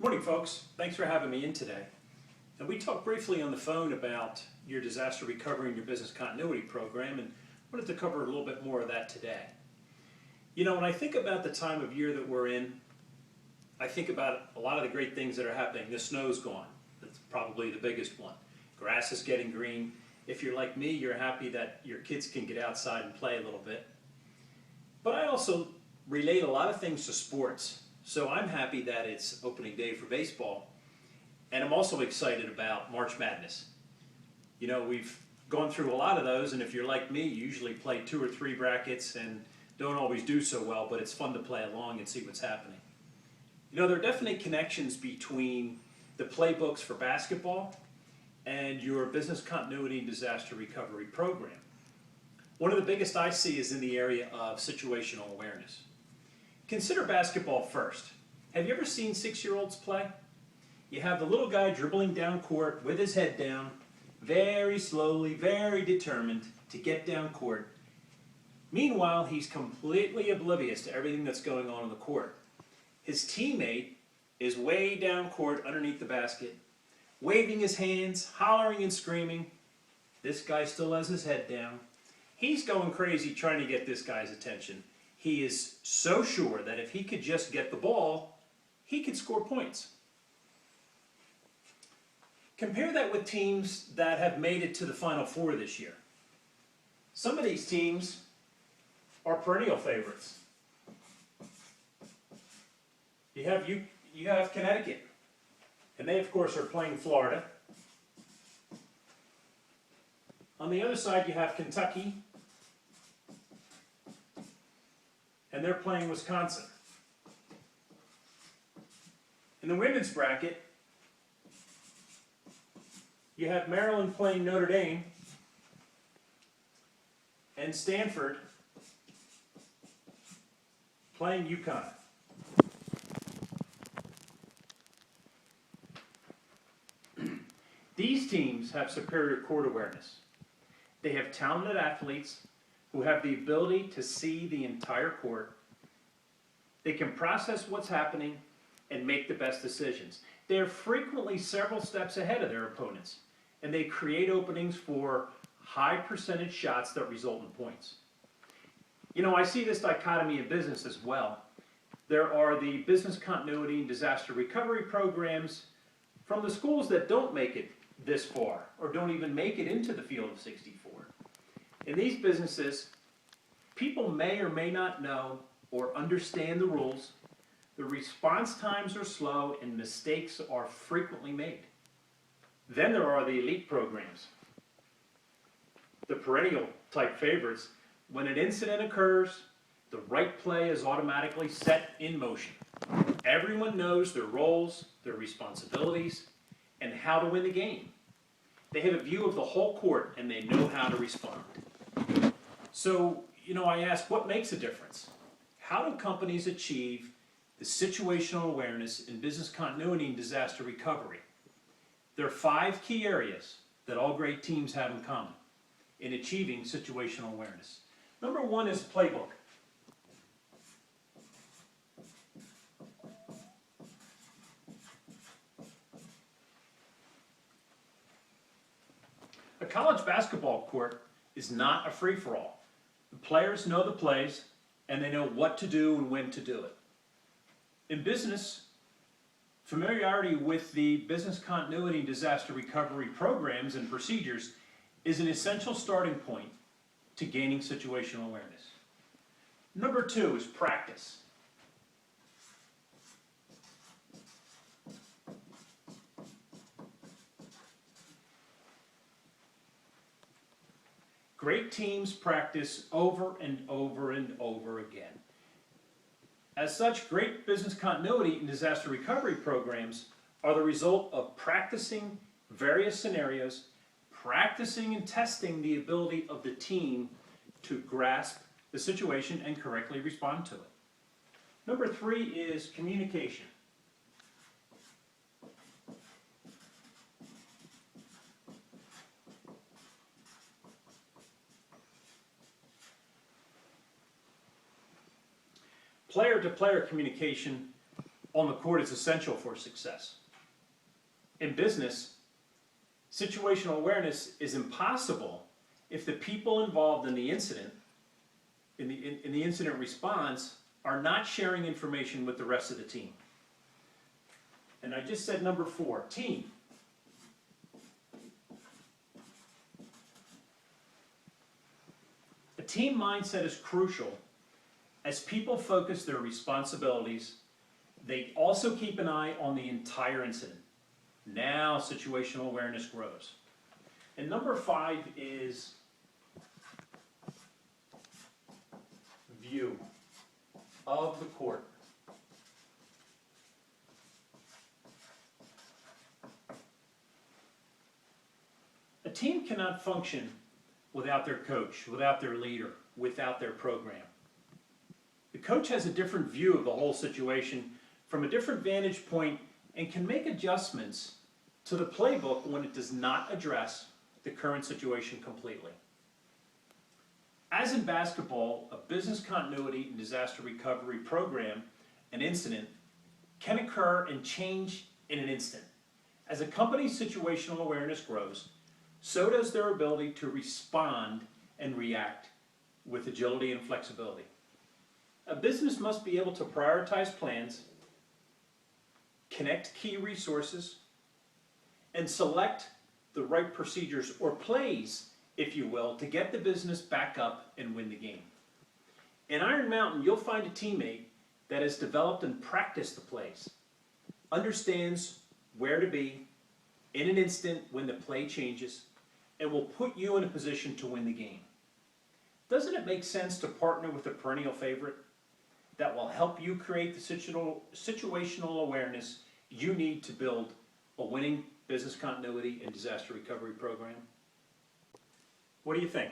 Morning, folks. Thanks for having me in today. And we talked briefly on the phone about your disaster recovery and your business continuity program, and wanted to cover a little bit more of that today. You know, when I think about the time of year that we're in, I think about a lot of the great things that are happening. The snow's gone. That's probably the biggest one. Grass is getting green. If you're like me, you're happy that your kids can get outside and play a little bit. But I also relate a lot of things to sports. So I'm happy that it's opening day for baseball. And I'm also excited about March Madness. You know, we've gone through a lot of those, and if you're like me, you usually play 2 or 3 brackets and don't always do so well, but it's fun to play along and see what's happening. You know, there are definitely connections between the playbooks for basketball and your business continuity and disaster recovery program. One of the biggest I see is in the area of situational awareness. Consider basketball first. Have you ever seen 6-year-olds play? You have the little guy dribbling down court with his head down, very slowly, very determined to get down court. Meanwhile, he's completely oblivious to everything that's going on the court. His teammate is way down court underneath the basket, waving his hands, hollering and screaming. This guy still has his head down. He's going crazy trying to get this guy's attention. He is so sure that if he could just get the ball, he could score points. Compare that with teams that have made it to the Final Four this year. Some of these teams are perennial favorites. You have Connecticut, and they of course are playing Florida. On the other side you have Kentucky, and they're playing Wisconsin. In the women's bracket, you have Maryland playing Notre Dame, and Stanford playing UConn. These teams have superior court awareness. They have talented athletes who have the ability to see the entire court. They can process what's happening and make the best decisions. They are frequently several steps ahead of their opponents, and they create openings for high percentage shots that result in points. You know, I see this dichotomy in business as well. There are the business continuity and disaster recovery programs from the schools that don't make it this far, or don't even make it into the field of 64. In these businesses, people may or may not know or understand the rules. The response times are slow and mistakes are frequently made. Then there are the elite programs, the perennial type favorites. When an incident occurs, the right play is automatically set in motion. Everyone knows their roles, their responsibilities, and how to win the game. They have a view of the whole court and they know how to respond. So, you know, I ask, what makes a difference? How do companies achieve the situational awareness in business continuity and disaster recovery? There are 5 key areas that all great teams have in common in achieving situational awareness. Number 1 is playbook. A college basketball court is not a free-for-all. The players know the plays, and they know what to do and when to do it. In business, familiarity with the business continuity and disaster recovery programs and procedures is an essential starting point to gaining situational awareness. Number 2 is practice. Great teams practice over and over and over again. As such, great business continuity and disaster recovery programs are the result of practicing various scenarios, practicing and testing the ability of the team to grasp the situation and correctly respond to it. Number 3 is communication. Player-to-player communication on the court is essential for success. In business, situational awareness is impossible if the people involved in the incident, in the incident response, are not sharing information with the rest of the team. And I just said number 4, team. A team mindset is crucial. As people focus their responsibilities, they also keep an eye on the entire incident. Now situational awareness grows. And number 5 is view of the court. A team cannot function without their coach, without their leader, without their program. The coach has a different view of the whole situation from a different vantage point and can make adjustments to the playbook when it does not address the current situation completely. As in basketball, a business continuity and disaster recovery program, an incident, can occur and change in an instant. As a company's situational awareness grows, so does their ability to respond and react with agility and flexibility. A business must be able to prioritize plans, connect key resources, and select the right procedures or plays, if you will, to get the business back up and win the game. In Iron Mountain, you'll find a teammate that has developed and practiced the plays, understands where to be in an instant when the play changes, and will put you in a position to win the game. Doesn't it make sense to partner with a perennial favorite that will help you create the situational awareness you need to build a winning business continuity and disaster recovery program? What do you think?